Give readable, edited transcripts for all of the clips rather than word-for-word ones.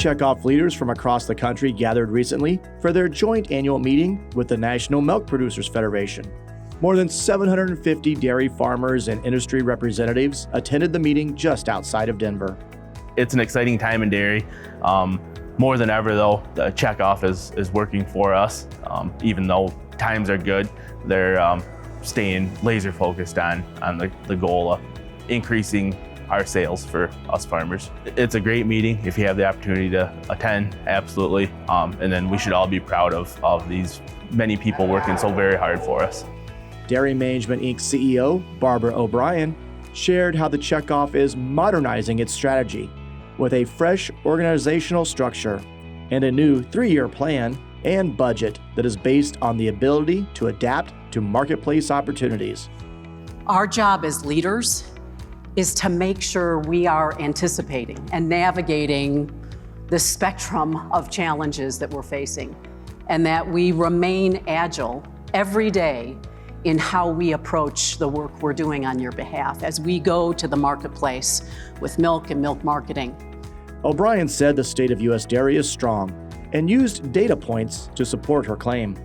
Checkoff leaders from across the country gathered recently for their joint annual meeting with the National Milk Producers Federation. More than 750 dairy farmers and industry representatives attended the meeting just outside of Denver. It's an exciting time in dairy. More than ever though, the Checkoff is working for us. Even though times are good, they're staying laser focused on the goal of increasing our sales for us farmers. It's a great meeting. If you have the opportunity to attend, absolutely. And then we should all be proud of these many people working so very hard for us. Dairy Management Inc. CEO Barbara O'Brien shared how the Checkoff is modernizing its strategy with a fresh organizational structure and a new 3-year plan and budget that is based on the ability to adapt to marketplace opportunities. Our job as leaders is to make sure we are anticipating and navigating the spectrum of challenges that we're facing, and that we remain agile every day in how we approach the work we're doing on your behalf as we go to the marketplace with milk and milk marketing. O'Brien said the state of U.S. dairy is strong and used data points to support her claim,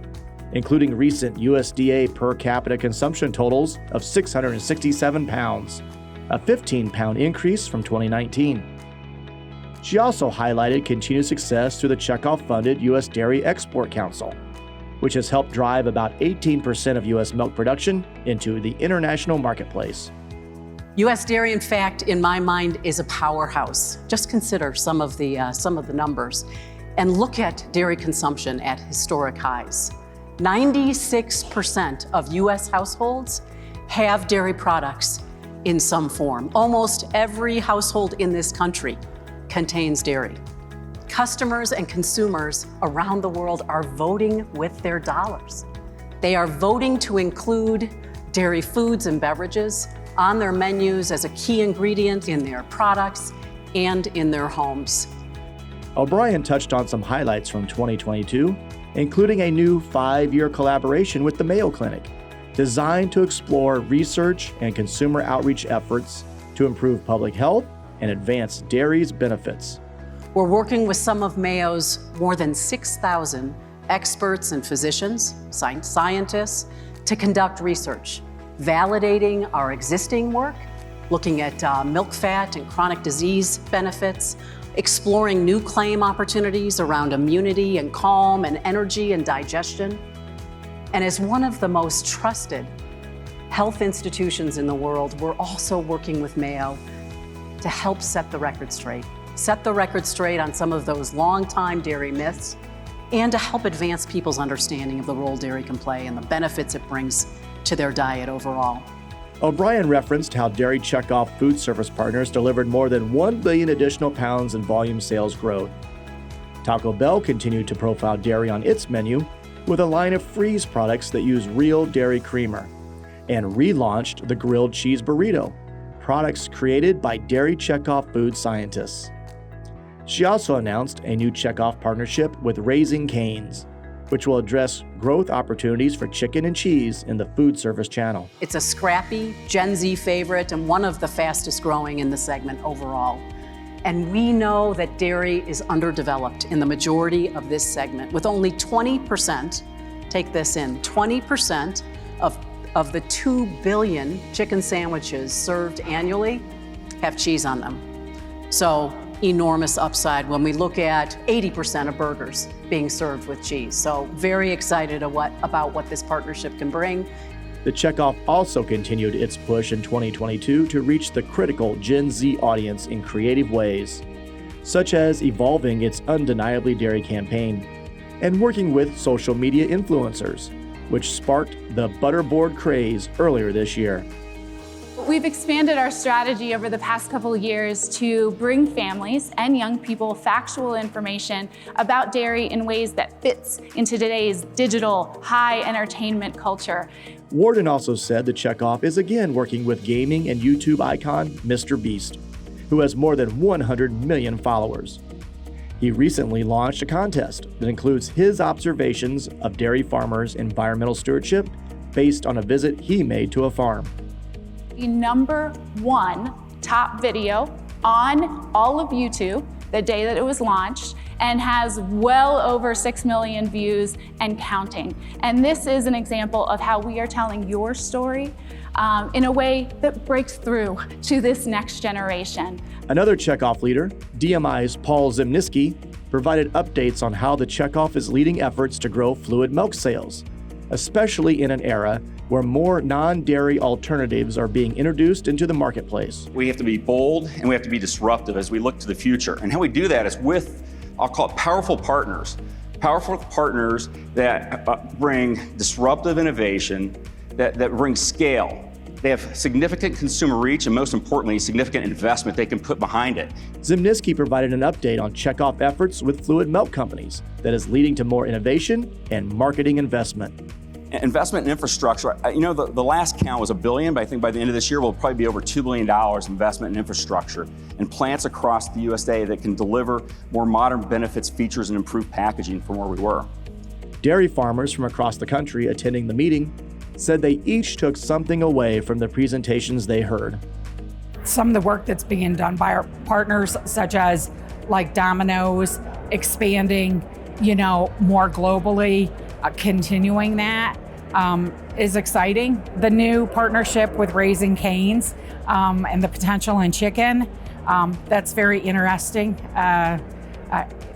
including recent USDA per capita consumption totals of 667 pounds, a 15-pound increase from 2019. She also highlighted continued success through the Checkoff-funded U.S. Dairy Export Council, which has helped drive about 18% of U.S. milk production into the international marketplace. U.S. dairy, in fact, in my mind, is a powerhouse. Just consider some of the numbers and look at dairy consumption at historic highs. 96% of U.S. households have dairy products in some form. Almost every household in this country contains dairy. Customers and consumers around the world are voting with their dollars. They are voting to include dairy foods and beverages on their menus as a key ingredient in their products and in their homes. O'Brien touched on some highlights from 2022, including a new 5-year collaboration with the Mayo Clinic, designed to explore research and consumer outreach efforts to improve public health and advance dairy's benefits. We're working with some of Mayo's more than 6,000 experts and physicians, scientists, to conduct research, validating our existing work, looking at milk fat and chronic disease benefits, exploring new claim opportunities around immunity and calm and energy and digestion. And as one of the most trusted health institutions in the world, we're also working with Mayo to help set the record straight on some of those long-time dairy myths, and to help advance people's understanding of the role dairy can play and the benefits it brings to their diet overall. O'Brien referenced how Dairy Checkoff food service partners delivered more than 1 billion additional pounds in volume sales growth. Taco Bell continued to profile dairy on its menu with a line of freeze products that use real dairy creamer, and relaunched the grilled cheese burrito, products created by Dairy Checkoff food scientists. She also announced a new Checkoff partnership with Raising Cane's, which will address growth opportunities for chicken and cheese in the food service channel. It's a scrappy Gen Z favorite and one of the fastest growing in the segment overall. And we know that dairy is underdeveloped in the majority of this segment, with only 20%, take this in, 20% of the 2 billion chicken sandwiches served annually have cheese on them. So enormous upside when we look at 80% of burgers being served with cheese. So very excited about what this partnership can bring. The Checkoff also continued its push in 2022 to reach the critical Gen Z audience in creative ways, such as evolving its Undeniably Dairy campaign and working with social media influencers, which sparked the butterboard craze earlier this year. We've expanded our strategy over the past couple of years to bring families and young people factual information about dairy in ways that fits into today's digital, high entertainment culture. Warden also said the Checkoff is again working with gaming and YouTube icon Mr. Beast, who has more than 100 million followers. He recently launched a contest that includes his observations of dairy farmers' environmental stewardship based on a visit he made to a farm. The #1 top video on all of YouTube the day that it was launched, and has well over 6 million views and counting. And this is an example of how we are telling your story in a way that breaks through to this next generation. Another Checkoff leader, DMI's Paul Zimniski, provided updates on how the Checkoff is leading efforts to grow fluid milk sales, especially in an era where more non-dairy alternatives are being introduced into the marketplace. We have to be bold and we have to be disruptive as we look to the future. And how we do that is with, I'll call it powerful partners that bring disruptive innovation, that bring scale. They have significant consumer reach and, most importantly, significant investment they can put behind it. Zimniski provided an update on Checkoff efforts with fluid milk companies that is leading to more innovation and marketing investment. Investment in infrastructure, the last count was $1 billion, but I think by the end of this year, we'll probably be over $2 billion investment in infrastructure and plants across the USA that can deliver more modern benefits, features, and improved packaging from where we were. Dairy farmers from across the country attending the meeting said they each took something away from the presentations they heard. Some of the work that's being done by our partners, such as like Domino's, expanding, more globally, continuing that is exciting. The new partnership with Raising Cane's and the potential in chicken, that's very interesting.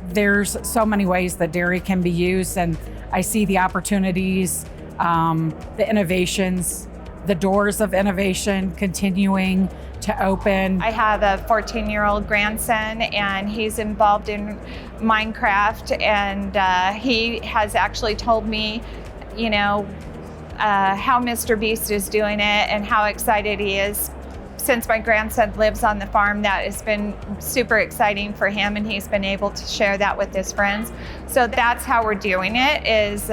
There's so many ways that dairy can be used, and I see the opportunities, the innovations, the doors of innovation continuing to open. I have a 14-year-old grandson, and he's involved in Minecraft, and he has actually told me, how Mr. Beast is doing it and how excited he is. Since my grandson lives on the farm, that has been super exciting for him, and he's been able to share that with his friends. So that's how we're doing it, is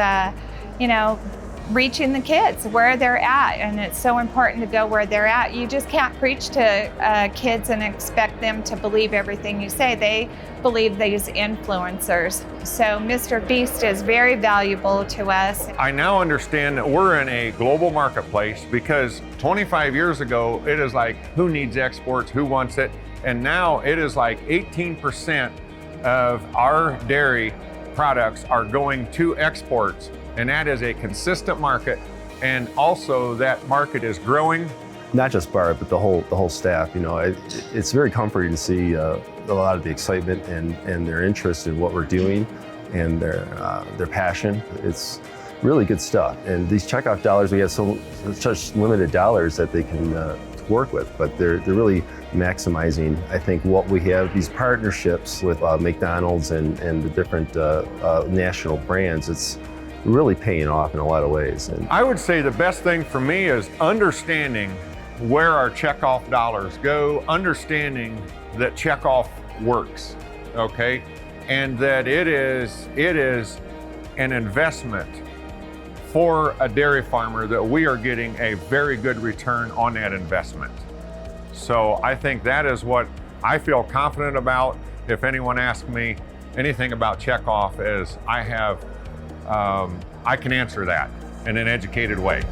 reaching the kids where they're at, and it's so important to go where they're at. You just can't preach to kids and expect them to believe everything you say. They believe these influencers. So Mr. Beast is very valuable to us. I now understand that we're in a global marketplace, because 25 years ago, it is like, who needs exports, who wants it? And now it is like 18% of our dairy products are going to exports. And that is a consistent market, and also that market is growing. Not just Barb, but the whole staff. It's very comforting to see a lot of the excitement and their interest in what we're doing, and their passion. It's really good stuff. And these Checkoff dollars, we have such limited dollars that they can work with, but they're really maximizing, I think, what we have. These partnerships with McDonald's and the different national brands. It's really paying off in a lot of ways. And I would say the best thing for me is understanding where our Checkoff dollars go, understanding that Checkoff works, okay? And that it is an investment for a dairy farmer, that we are getting a very good return on that investment. So I think that is what I feel confident about. If anyone asks me anything about Checkoff, is I can answer that in an educated way.